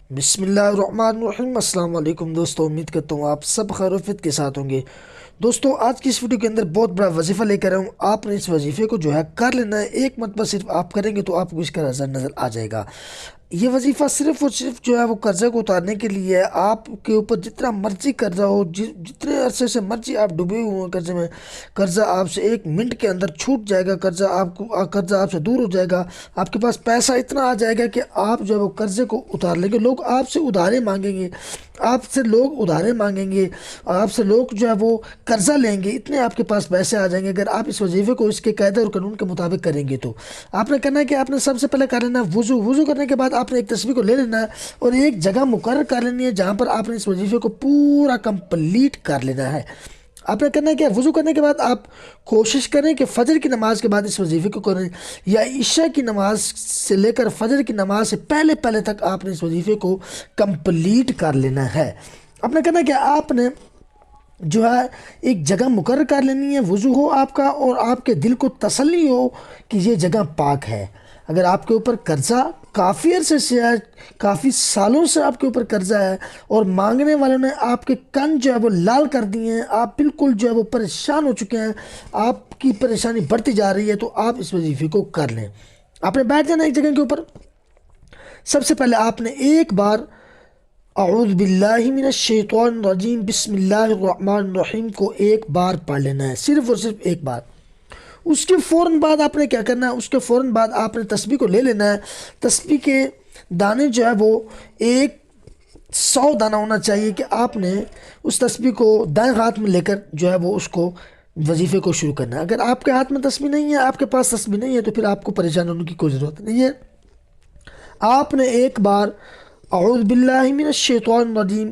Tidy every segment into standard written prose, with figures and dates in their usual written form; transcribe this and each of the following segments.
بسم اللہ الرحمن الرحیم۔ السلام علیکم دوستو، امید کرتا ہوں آپ سب خیر و عافیت کے ساتھ ہوں گے۔ دوستو آج کی اس ویڈیو کے اندر بہت بڑا وظیفہ لے کر آیا ہوں۔ آپ نے اس وظیفے کو جو ہے کر لینا ہے، ایک مرتبہ صرف آپ کریں گے تو آپ کو اس کا رزلٹ نظر آ جائے گا۔ یہ وظیفہ صرف اور صرف جو ہے وہ قرضے کو اتارنے کے لیے ہے۔ آپ کے اوپر جتنا مرضی قرضہ ہو، جتنے عرصے سے مرضی آپ ڈوبے ہوئے ہیں قرضے میں، قرضہ آپ سے ایک منٹ کے اندر چھوٹ جائے گا۔ قرضہ آپ سے دور ہو جائے گا۔ آپ کے پاس پیسہ اتنا آ جائے گا کہ آپ جو ہے وہ قرضے کو اتار لیں گے۔ لوگ آپ سے ادھارے مانگیں گے، آپ سے لوگ جو ہے وہ قرضہ لیں گے، اتنے آپ کے پاس پیسے آ جائیں گے اگر آپ اس وظیفے کو اس کے قاعدے اور قانون کے مطابق کریں گے تو۔ آپ نے کرنا ہے کہ آپ نے سب سے پہلے کر لینا ہے وضو کرنے کے بعد آپ نے ایک تسبیح کو لے لینا ہے اور ایک جگہ مقرر کر لینی ہے جہاں پر آپ نے اس وظیفے کو پورا کمپلیٹ کر لینا ہے۔ آپ نے کرنا ہے کہ وضو کرنے کے بعد آپ کوشش کریں کہ فجر کی نماز کے بعد اس وظیفے کو کریں، یا عشاء کی نماز سے لے کر فجر کی نماز سے پہلے تک آپ نے اس وظیفے کو کمپلیٹ کر لینا ہے۔ آپ نے کرنا ہے کہ آپ نے جو ہے ایک جگہ مقرر کر لینی ہے، وضو ہو آپ کا اور آپ کے دل کو تسلی ہو کہ یہ جگہ پاک ہے۔ اگر آپ کے اوپر قرضہ کافی عرصے سے ہے، کافی سالوں سے آپ کے اوپر قرضہ ہے اور مانگنے والوں نے آپ کے کن جو ہے وہ لال کر دیے ہیں، آپ بالکل جو ہے وہ پریشان ہو چکے ہیں، آپ کی پریشانی بڑھتی جا رہی ہے، تو آپ اس وظیفے کو کر لیں۔ آپ نے بیٹھ جانا ایک جگہ کے اوپر۔ سب سے پہلے آپ نے ایک بار اعوذ باللہ من الشیطان الرجیم بسم اللہ الرحمن الرحیم کو ایک بار پڑھ لینا ہے، صرف اور صرف ایک بار۔ اس کے فوراً بعد آپ نے کیا کرنا ہے، اس کے فوراً بعد آپ نے تسبیح کو لے لینا ہے۔ تسبیح کے دانے جو ہے وہ 100 دانہ ہونا چاہیے کہ آپ نے اس تسبیح کو دائیں ہاتھ میں لے کر جو ہے وہ اس کو وظیفے کو شروع کرنا ہے۔ اگر آپ کے ہاتھ میں تسبیح نہیں ہے، آپ کے پاس تسبیح نہیں ہے، تو پھر آپ کو پریشان ہونے کی کوئی ضرورت نہیں ہے۔ آپ نے ایک بار اعوذ باللہ من الشیطان الرجیم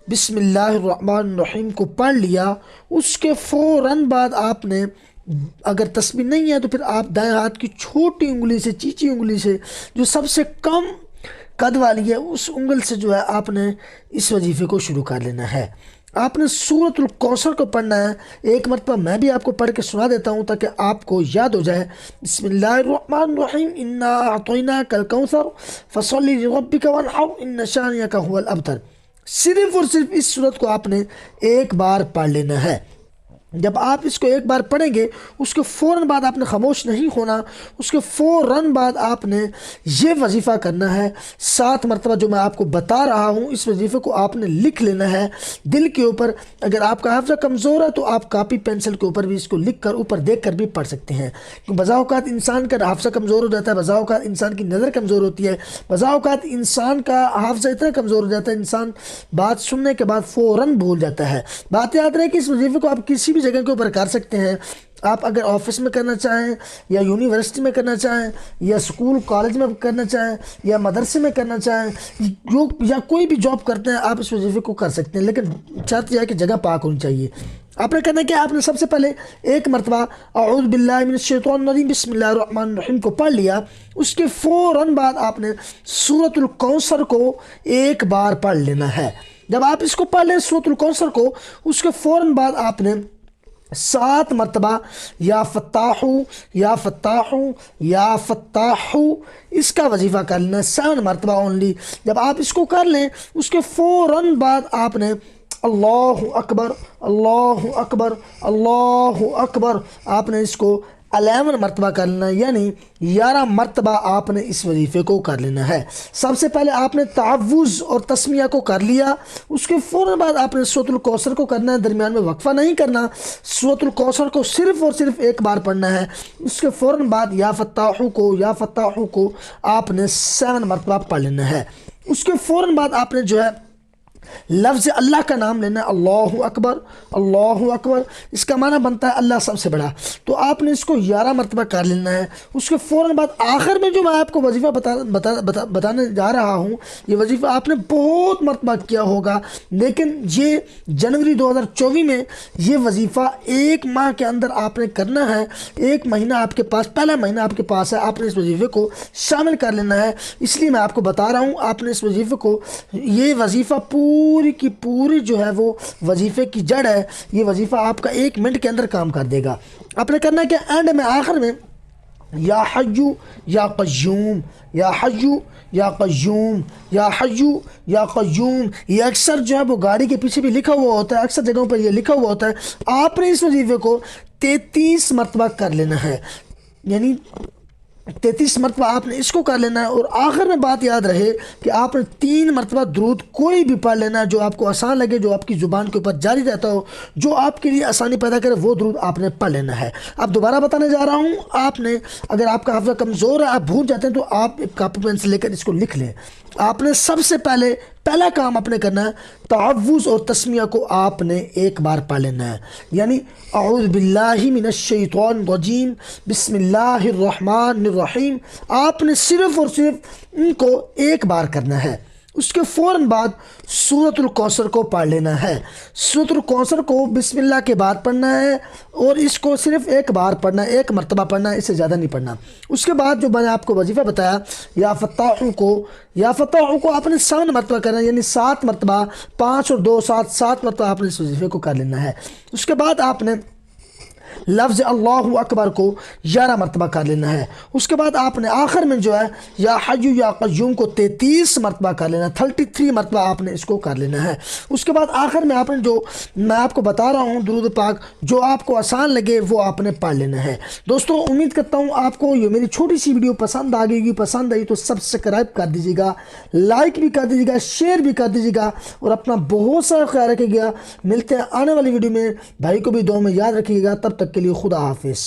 بسم اللہ الرحمن الرحیم کو پڑھ لیا۔ اس کے فوراً بعد آپ نے، اگر تسبیح نہیں ہے تو پھر آپ دائیں ہاتھ کی چھوٹی انگلی سے، چیچی انگلی سے جو سب سے کم قد والی ہے، اس انگل سے جو ہے آپ نے اس وظیفے کو شروع کر لینا ہے۔ آپ نے سورۃ الکوثر کو پڑھنا ہے۔ ایک مرتبہ میں بھی آپ کو پڑھ کے سنا دیتا ہوں تاکہ آپ کو یاد ہو جائے۔ بسم اللہ الرحمن الرحیم انا اعطیناک الکوثر فصلی لربک وانحر ان شانئک هو الابتر۔ صرف اور صرف اس سورت کو آپ نے ایک بار پڑھ لینا ہے۔ جب آپ اس کو ایک بار پڑھیں گے، اس کے فوراً بعد آپ نے خاموش نہیں ہونا، اس کے فوراً بعد آپ نے یہ وظیفہ کرنا ہے 7 مرتبہ جو میں آپ کو بتا رہا ہوں۔ اس وظیفے کو آپ نے لکھ لینا ہے دل کے اوپر۔ اگر آپ کا حافظہ کمزور ہے تو آپ کاپی پینسل کے اوپر بھی اس کو لکھ کر اوپر دیکھ کر بھی پڑھ سکتے ہیں، کیونکہ بعض اوقات انسان کا حافظہ کمزور ہو جاتا ہے، بعض اوقات انسان کی نظر کمزور ہوتی ہے، بعض اوقات انسان کا حافظہ اتنا کمزور ہو جاتا ہے انسان بات سننے کے بعد فوراً بھول جاتا ہے۔ بات یاد رہے کہ اس وظیفے کو آپ کسی بھی جگہ کے اوپر کر سکتے ہیں۔ آپ اگر آفس میں کرنا چاہیں، یا یونیورسٹی میں کرنا چاہیں، یا اسکول کالج میں کرنا چاہیں، یا مدرسے میں کرنا چاہیں، یا کوئی بھی جاب کرتے ہیں، آپ اس وظیفے کو کر سکتے ہیں، لیکن شرط یہ ہے کہ جگہ پاک ہونی چاہیے۔ آپ نے کرنا ہے کہ آپ نے سب سے پہلے ایک مرتبہ اعوذ باللہ من الشیطان الرجیم بسم اللہ الرحمن الرحیم کو پڑھ لیا۔ اس کے فوراً بعد آپ نے سورۃ الکوثر کو ایک بار پڑھ لینا ہے۔ جب آپ اس کو پڑھ لیں سورۃ الکوثر کو، اس کے فوراً بعد آپ نے 7 مرتبہ یا فتاحو یا فتاحو یا فتاحو اس کا وظیفہ کر لینا ہے، 7 مرتبہ اونلی۔ جب آپ اس کو کر لیں، اس کے فوراً بعد آپ نے اللہ اکبر اللہ اکبر اللہ اکبر آپ نے اس کو 11 مرتبہ کر لینا ہے، یعنی 11 مرتبہ آپ نے اس وظیفے کو کر لینا ہے۔ سب سے پہلے آپ نے تعوذ اور تسمیہ کو کر لیا، اس کے فوراً بعد آپ نے سورۃ الکوثر کو کرنا ہے، درمیان میں وقفہ نہیں کرنا۔ سورۃ الکوثر کو صرف اور صرف ایک بار پڑھنا ہے۔ اس کے فوراً بعد یا فتاحو کو آپ نے 7 مرتبہ پڑھ لینا ہے۔ اس کے فوراً بعد آپ نے جو ہے لفظ اللہ کا نام لینا ہے، اللہ اکبر اللہ اکبر۔ اس کا معنی بنتا ہے اللہ سب سے بڑا، تو آپ نے اس کو 11 مرتبہ کر لینا ہے۔ اس کے فوراً بعد آخر میں جو میں آپ کو وظیفہ بتانے جا رہا ہوں، یہ وظیفہ آپ نے بہت مرتبہ کیا ہوگا، لیکن یہ جنوری 2024 میں یہ وظیفہ 1 ماہ کے اندر آپ نے کرنا ہے۔ 1 مہینہ آپ کے پاس، پہلا مہینہ آپ کے پاس ہے، آپ نے اس وظیفے کو شامل کر لینا ہے۔ اس لیے میں آپ کو بتا رہا ہوں، آپ نے اس وظیفے کو، یہ وظیفہ پوری کی پوری جو ہے وہ وظیفے کی جڑ ہے۔ یہ وظیفہ آپ کا 1 منٹ کے اندر کام کر دے گا۔ آپ نے کرنا ہے کہ اینڈ میں، آخر میں یا حیو یا قیوم، یا حیو یا قیوم، یا حیو یا قیوم، یہ اکثر جو ہے وہ گاڑی کے پیچھے بھی لکھا ہوا ہوتا ہے، اکثر جگہوں پر یہ لکھا ہوا ہوتا ہے۔ آپ نے اس وظیفے کو 33 مرتبہ کر لینا ہے، یعنی 33 مرتبہ آپ نے اس کو کر لینا ہے۔ اور آخر میں بات یاد رہے کہ آپ نے 3 مرتبہ درود کوئی بھی پڑھ لینا ہے جو آپ کو آسان لگے، جو آپ کی زبان کے اوپر جاری رہتا ہو، جو آپ کے لیے آسانی پیدا کرے، وہ درود آپ نے پڑھ لینا ہے۔ اب دوبارہ بتانے جا رہا ہوں، آپ نے اگر آپ کا حافظہ کمزور ہے، آپ بھول جاتے ہیں، تو آپ ایک کاپی پین سے لے کر اس کو لکھ لیں۔ آپ نے سب سے پہلا کام آپ نے کرنا ہے، تعوذ اور تسمیہ کو آپ نے ایک بار پڑھ لینا ہے، یعنی اعوذ باللہ من الشیطان الرجیم بسم اللہ الرحمن الرحیم، آپ نے صرف اور صرف ان کو ایک بار کرنا ہے۔ اس کے فوراً بعد سورۃ الکوثر کو پڑھ لینا ہے۔ سورۃ الکوثر کو بسم اللہ کے بعد پڑھنا ہے، اور اس کو صرف ایک بار پڑھنا ہے، ایک مرتبہ پڑھنا ہے، اس سے زیادہ نہیں پڑھنا۔ اس کے بعد جو میں نے آپ کو وظیفہ بتایا، یا فتاحوں کو آپ نے 7 مرتبہ کرنا ہے، یعنی 7 مرتبہ، 5 اور 2 7 مرتبہ آپ نے اس وظیفے کو کر لینا ہے۔ اس کے بعد آپ نے لفظ اللہ اکبر کو 11 مرتبہ کر لینا ہے۔ اس کے بعد آپ نے آخر میں جو ہے یا حی یا قیوم کو 33 مرتبہ کر لینا ہے، 33 مرتبہ آپ نے اس کو کر لینا ہے۔ اس کے بعد آخر میں آپ نے جو میں آپ کو بتا رہا ہوں درود پاک، جو آپ کو آسان لگے وہ آپ نے پڑھ لینا ہے۔ دوستوں امید کرتا ہوں آپ کو یہ میری چھوٹی سی ویڈیو پسند آ گئی، پسند آئی تو سبسکرائب کر دیجیے گا، لائک بھی کر دیجیے گا، شیئر بھی کر دیجیے گا، اور اپنا بہت سارا خیال رکھیے گا۔ ملتے ہیں آنے والی ویڈیو میں، بھائی کو بھی دعا میں یاد رکھیے گا۔ تب تک کے لیے خدا حافظ۔